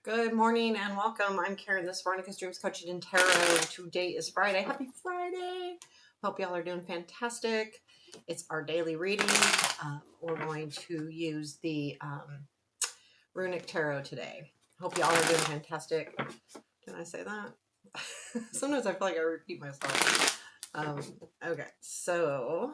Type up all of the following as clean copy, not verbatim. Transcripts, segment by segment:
Good morning and welcome. I'm Karen. This is Veronica's Dreams Coaching and Tarot. Today is Friday. Happy Friday. Hope y'all are doing fantastic. It's our daily reading. We're going to use the Runic Tarot today. Hope y'all are doing fantastic. Can I say that? Sometimes I feel like I repeat myself. Okay, so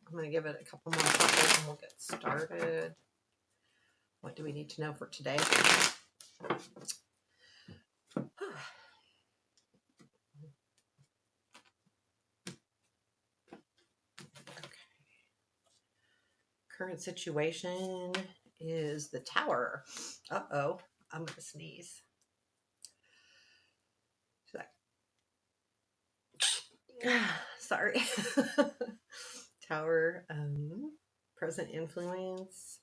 I'm going to give it a couple more shuffles and we'll get started. What do we need to know for today? Current situation is the Tower. Uh-oh, I'm going to sneeze. Sorry. Tower, present influence.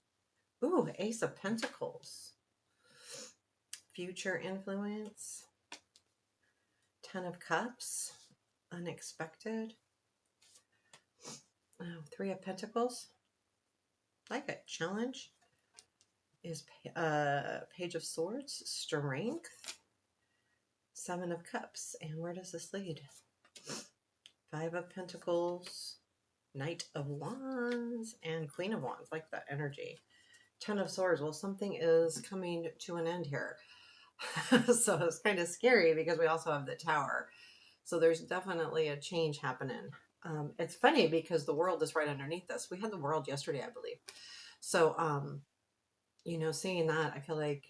Ooh, Ace of Pentacles. Future influence. Ten of Cups. Unexpected. Three of Pentacles. Like a challenge. Is Page of Swords. Strength. Seven of Cups. And where does this lead? Five of Pentacles. Knight of Wands. And Queen of Wands. Like that energy. Ten of Swords. Well, something is coming to an end here. So it's kind of scary because we also have the Tower. So there's definitely a change happening. It's funny because the World is right underneath us. We had the World yesterday, I believe. So, seeing that, I feel like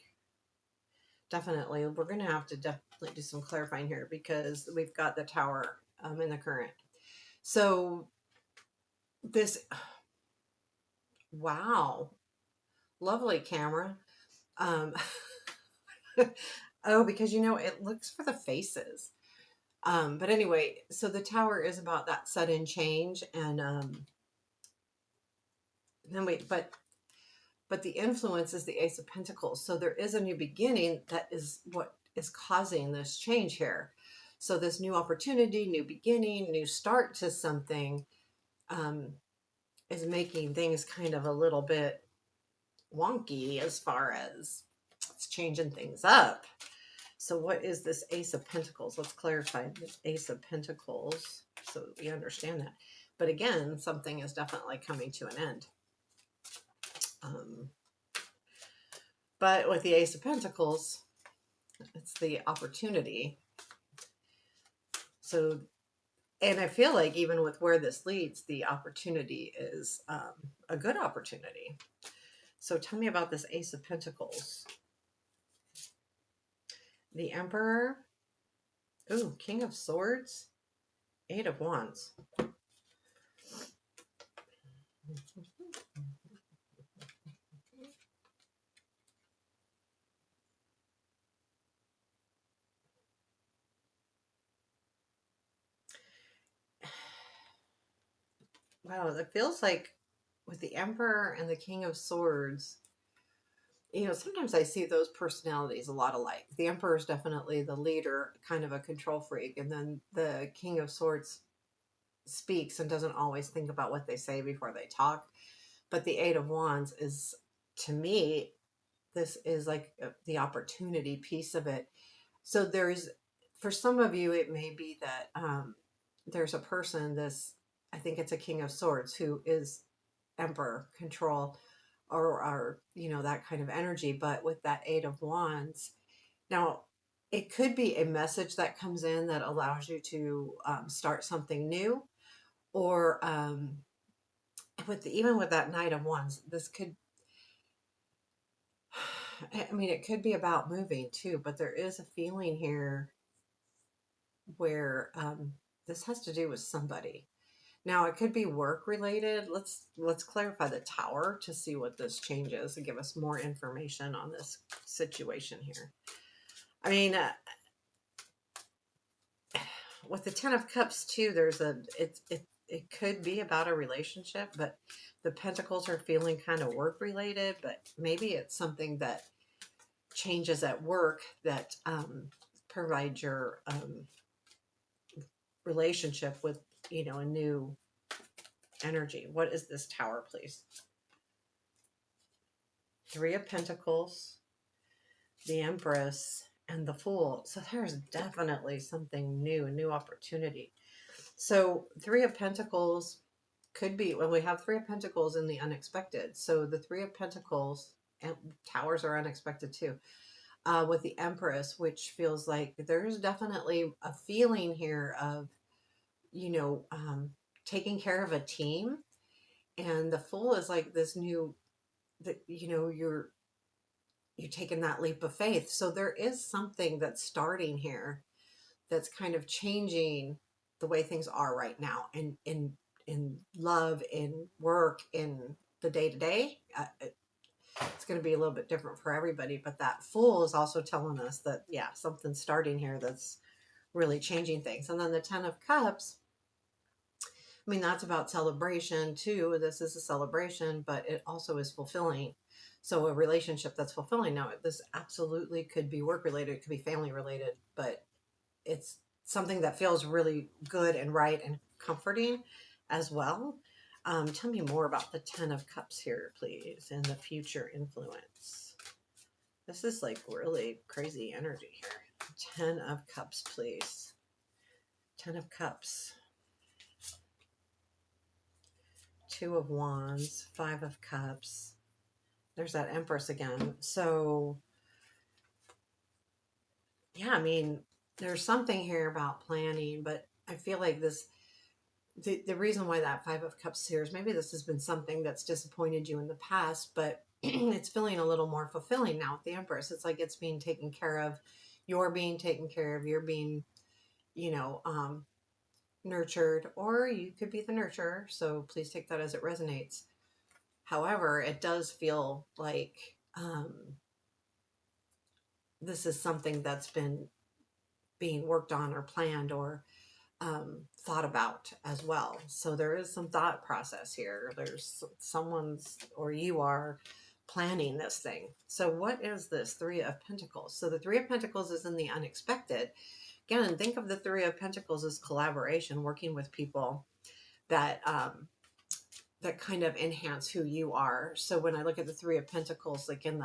definitely we're going to have to definitely do some clarifying here because we've got the Tower in the current. So this, wow, lovely camera. Oh, because it looks for the faces. But anyway, so the Tower is about that sudden change, and then but the influence is the Ace of Pentacles. So there is a new beginning that is what is causing this change here. So this new opportunity, new beginning, new start to something is making things kind of a little bit wonky as far as it's changing things up. So what is this Ace of Pentacles? Let's clarify this Ace of Pentacles so that we understand that. But again, something is definitely coming to an end. But with the Ace of Pentacles, it's the opportunity. So, and I feel like even with where this leads, the opportunity is a good opportunity. So tell me about this Ace of Pentacles. The Emperor. Ooh, King of Swords. Eight of Wands. Wow, it feels like with the Emperor and the King of Swords, sometimes I see those personalities a lot alike. The Emperor is definitely the leader, kind of a control freak, and then the King of Swords speaks and doesn't always think about what they say before they talk. But the Eight of Wands is, to me, this is like the opportunity piece of it. So for some of you, it may be that there's a person, I think it's a King of Swords, who is Emperor, control, or that kind of energy. But with that Eight of Wands, now it could be a message that comes in that allows you to start something new, or even with that Knight of Wands, this could, it could be about moving too, but there is a feeling here where this has to do with somebody. Now it could be work related. Let's clarify the Tower to see what this changes and give us more information on this situation here. With the Ten of Cups too, it could be about a relationship, but the Pentacles are feeling kind of work related, but maybe it's something that changes at work that provides your relationship with a new energy. What is this Tower, please? Three of Pentacles, the Empress, and the Fool. So there's definitely something new, a new opportunity. So Three of Pentacles could be, well, we have Three of Pentacles in the unexpected. So the Three of Pentacles and Towers are unexpected too. With the Empress, which feels like there's definitely a feeling here of, you know, taking care of a team. And the Fool is like this new, that, you know, you're taking that leap of faith. So there is something that's starting here that's kind of changing the way things are right now, in love, in work, in the day to day. It's going to be a little bit different for everybody, but that Fool is also telling us that, yeah, something's starting here that's really changing things. And then the Ten of Cups, I mean, that's about celebration too. This is a celebration, but it also is fulfilling. So a relationship that's fulfilling. Now, this absolutely could be work related, it could be family related, but it's something that feels really good and right and comforting as well. Tell me more about the Ten of Cups here, please, and the future influence. This is like really crazy energy here. Ten of Cups, please. Ten of Cups. Two of Wands. Five of Cups. There's that Empress again. So, yeah, I mean, there's something here about planning, but I feel like this, the reason why that Five of Cups here is maybe this has been something that's disappointed you in the past, but it's feeling a little more fulfilling now with the Empress. It's like it's being taken care of. You're being taken care of. You're being, you know, nurtured, or you could be the nurturer. So please take that as it resonates. However, it does feel like this is something that's been being worked on or planned or thought about as well. So there is some thought process here. There's someone's, or you are planning this thing. So what is this Three of Pentacles? So the Three of Pentacles is in the unexpected. Again, think of the Three of Pentacles as collaboration, working with people that that kind of enhance who you are. So when I look at the Three of Pentacles, like in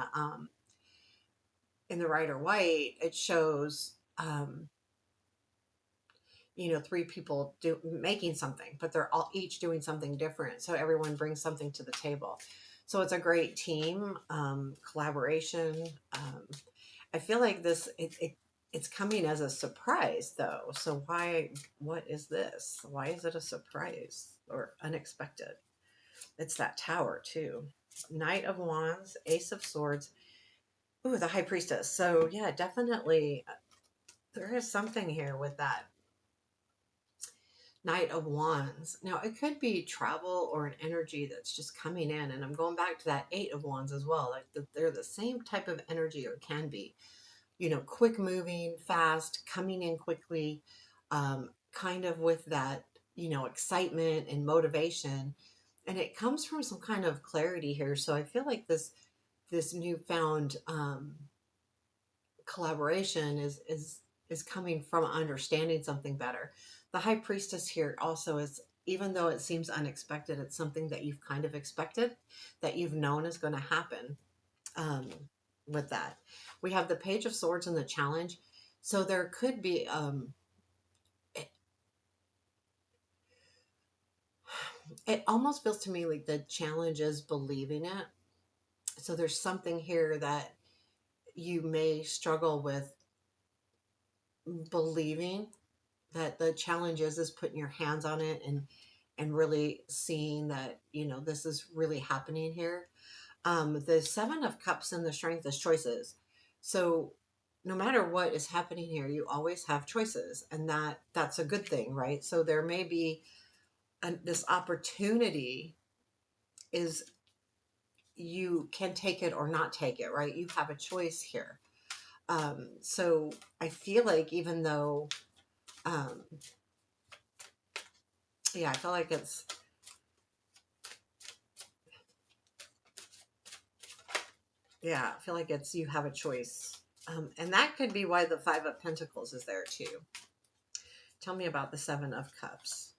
the Rider White, it shows you know, three people making something, but they're all each doing something different. So everyone brings something to the table. So it's a great team collaboration. I feel like this, it's coming as a surprise though. So what is this? Why is it a surprise or unexpected? It's that Tower too. Knight of Wands, Ace of Swords. Ooh, the High Priestess. So yeah, definitely there is something here with that Knight of Wands. Now, it could be travel or an energy that's just coming in. And I'm going back to that Eight of Wands as well. Like they're the same type of energy, or can be, you know, quick moving, fast, coming in quickly, kind of with that, you know, excitement and motivation. And it comes from some kind of clarity here. So I feel like this newfound collaboration is coming from understanding something better. The High Priestess here also is, even though it seems unexpected, it's something that you've kind of expected, that you've known is going to happen. um, with that, we have the Page of Swords and the Challenge. So there could be it, it almost feels to me like the challenge is believing it. So there's something here that you may struggle with believing, that the challenge is putting your hands on it and really seeing that, you know, this is really happening here. The Seven of Cups and the Strength is choices. So no matter what is happening here, you always have choices, and that's a good thing, right? So there may be this opportunity is, you can take it or not take it, right? You have a choice here. So I feel like even though um, yeah, I feel like it's, yeah, I feel like it's, you have a choice. And that could be why the Five of Pentacles is there too. Tell me about the Seven of Cups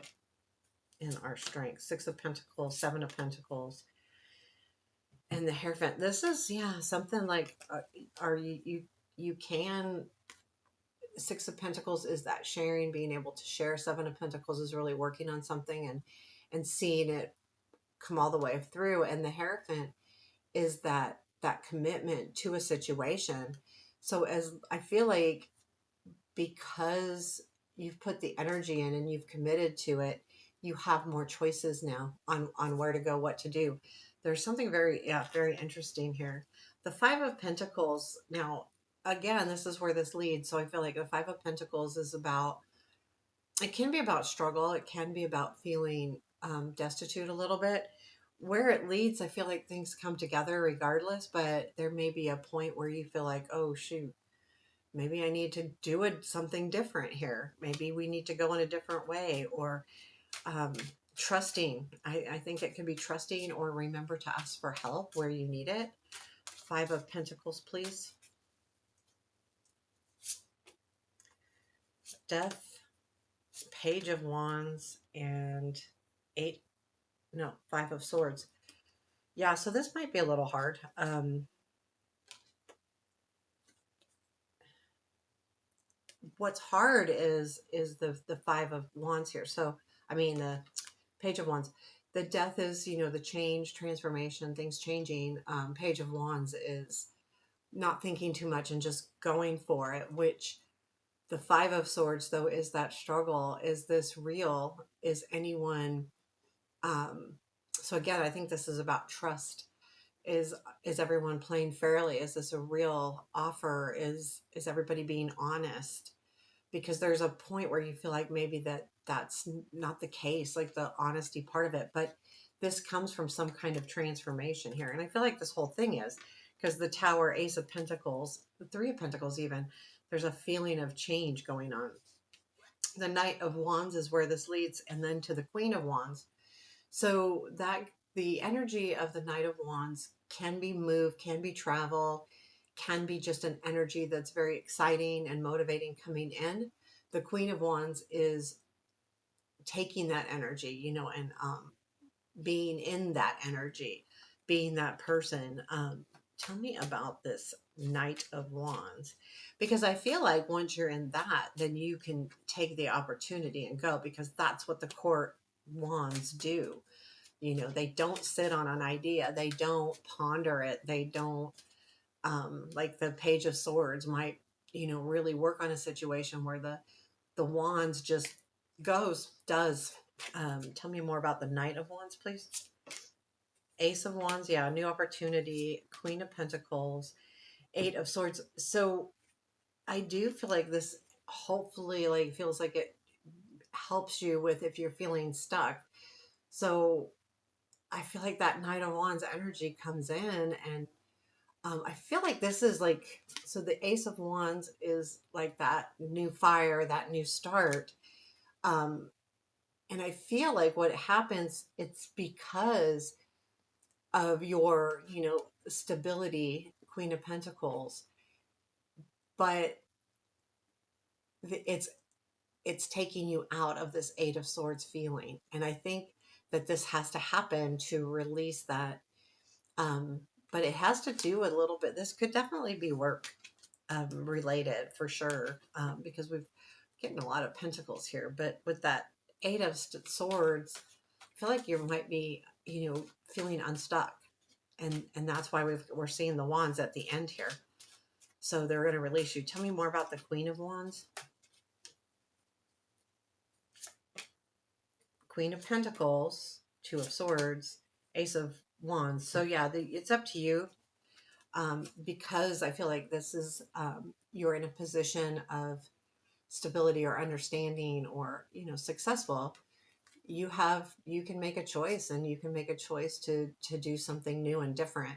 in our strength. Six of Pentacles, Seven of Pentacles, and the Hierophant. This is, yeah, something like, are you you can, Six of Pentacles is that sharing, being able to share. Seven of Pentacles is really working on something and seeing it come all the way through. And the Hierophant is that commitment to a situation. So as I feel like, because you've put the energy in and you've committed to it, you have more choices now on where to go, what to do. There's something very, yeah, very interesting here. The Five of Pentacles, now again, this is where this leads. So I feel like the Five of Pentacles is about, it can be about struggle, it can be about feeling destitute a little bit. Where it leads, I feel like things come together regardless, but there may be a point where you feel like, oh shoot, maybe I need to do something different here. Maybe we need to go in a different way, or um, trusting. I think it can be trusting, or remember to ask for help where you need it. Five of Pentacles, please. Death, Page of Wands, and Five of Swords. Yeah, so this might be a little hard. What's hard is the Five of Wands here. So I mean the Page of Wands. The Death is, the change, transformation, things changing. Page of Wands is not thinking too much and just going for it, which the Five of Swords, though, is that struggle. Is this real? Is anyone, so again, I think this is about trust. Is everyone playing fairly? Is this a real offer? Is everybody being honest? Because there's a point where you feel like maybe that's not the case, like the honesty part of it. But this comes from some kind of transformation here. And I feel like this whole thing is, because the Tower, Ace of Pentacles, the Three of Pentacles even, there's a feeling of change going on. The Knight of Wands is where this leads, and then to the Queen of Wands. So that the energy of the Knight of Wands can be move, can be travel, can be just an energy that's very exciting and motivating coming in. The Queen of Wands is taking that energy, and being in that energy, being that person. Tell me about this Knight of Wands, because I feel like once you're in that, then you can take the opportunity and go, because that's what the Court Wands do. They don't sit on an idea. They don't ponder it. They don't, like the Page of Swords might, really work on a situation where the wands just does. Tell me more about the Knight of Wands, please. Ace of Wands, yeah, new opportunity. Queen of Pentacles, Eight of Swords. So I do feel like this hopefully like feels like it helps you with if you're feeling stuck. So I feel like that Knight of Wands energy comes in, and I feel like this is like, so the Ace of Wands is like that new fire, that new start. Um, and I feel like what happens, it's because of your, stability, Queen of Pentacles, but it's taking you out of this Eight of Swords feeling. And I think that this has to happen to release that. Um, but it has to do a little bit. This could definitely be work related for sure, because we've getting a lot of pentacles here. But with that Eight of Swords, I feel like you might be, feeling unstuck, and that's why we're seeing the wands at the end here. So they're going to release you. Tell me more about the Queen of Wands. Queen of Pentacles, Two of Swords, Ace of Wands. So yeah, it's up to you, because I feel like this is, you're in a position of stability or understanding, or successful. You can make a choice, and you can make a choice to do something new and different.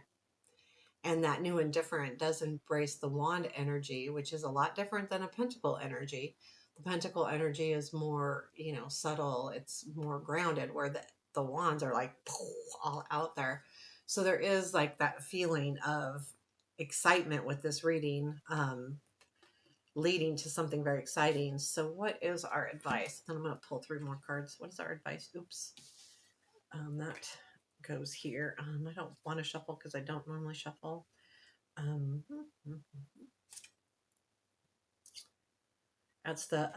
And that new and different does embrace the wand energy, which is a lot different than a pentacle energy. The pentacle energy is more, subtle. It's more grounded, where the wands are like all out there. So there is like that feeling of excitement with this reading, leading to something very exciting. So what is our advice? And I'm going to pull three more cards. What is our advice? Oops. That goes here. I don't want to shuffle because I don't normally shuffle. Um, That's the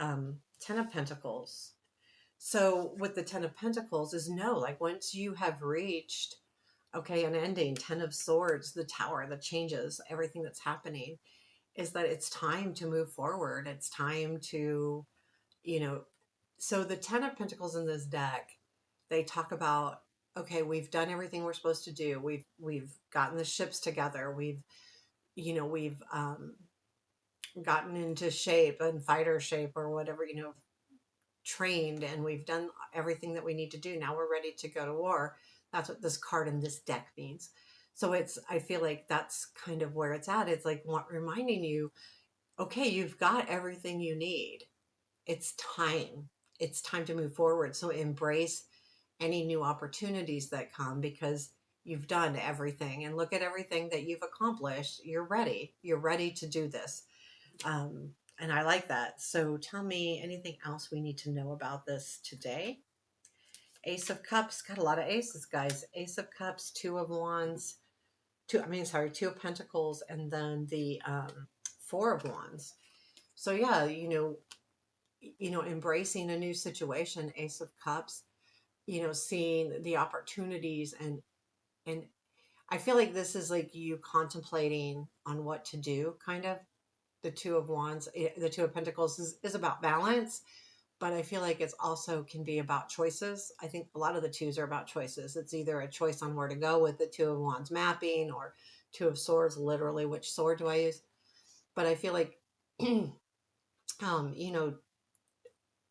10 of Pentacles. So with the 10 of Pentacles is no, like once you have reached, okay, an ending, 10 of Swords, the Tower, the changes, everything that's happening, is that it's time to move forward. It's time to, you know, so the 10 of Pentacles in this deck, they talk about, okay, we've done everything we're supposed to do. We've gotten the ships together. We've gotten into shape and fighter shape or whatever, trained, and we've done everything that we need to do. Now we're ready to go to war. That's what this card in this deck means. So I feel like that's kind of where it's at. It's like reminding you, okay, you've got everything you need. It's time. It's time to move forward. So embrace any new opportunities that come because you've done everything and look at everything that you've accomplished. You're ready. You're ready to do this. And I like that. So tell me anything else we need to know about this today. Ace of Cups, got a lot of aces, guys. Ace of Cups, Two of Wands, Two of Pentacles, and then the Four of Wands. So yeah, embracing a new situation, Ace of Cups, seeing the opportunities and I feel like this is like you contemplating on what to do, kind of. The Two of Wands, the Two of Pentacles is about balance, but I feel like it's also can be about choices. I think a lot of the twos are about choices. It's either a choice on where to go with the Two of Wands mapping or Two of Swords, literally which sword do I use? But I feel like, you know,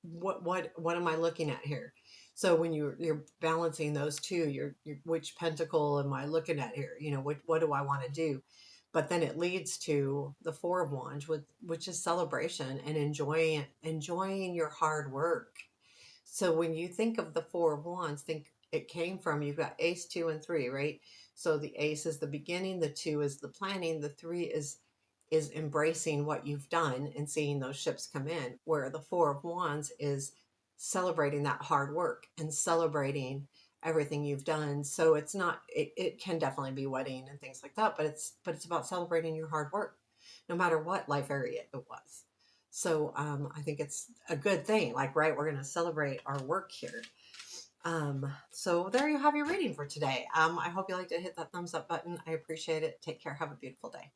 what am I looking at here? So when you're balancing those two, you're which pentacle am I looking at here? What do I want to do? But then it leads to the Four of Wands, which is celebration and enjoying your hard work. So when you think of the Four of Wands, think it came from, you've got Ace, 2, and 3, right? So the Ace is the beginning, the 2 is the planning, the 3 is embracing what you've done and seeing those ships come in, where the Four of Wands is celebrating that hard work and celebrating everything you've done. So it's not, it can definitely be wedding and things like that, but it's about celebrating your hard work, no matter what life area it was. So I think it's a good thing. Like, right, we're going to celebrate our work here. So there you have your reading for today. I hope you liked it. Hit that thumbs up button. I appreciate it. Take care. Have a beautiful day.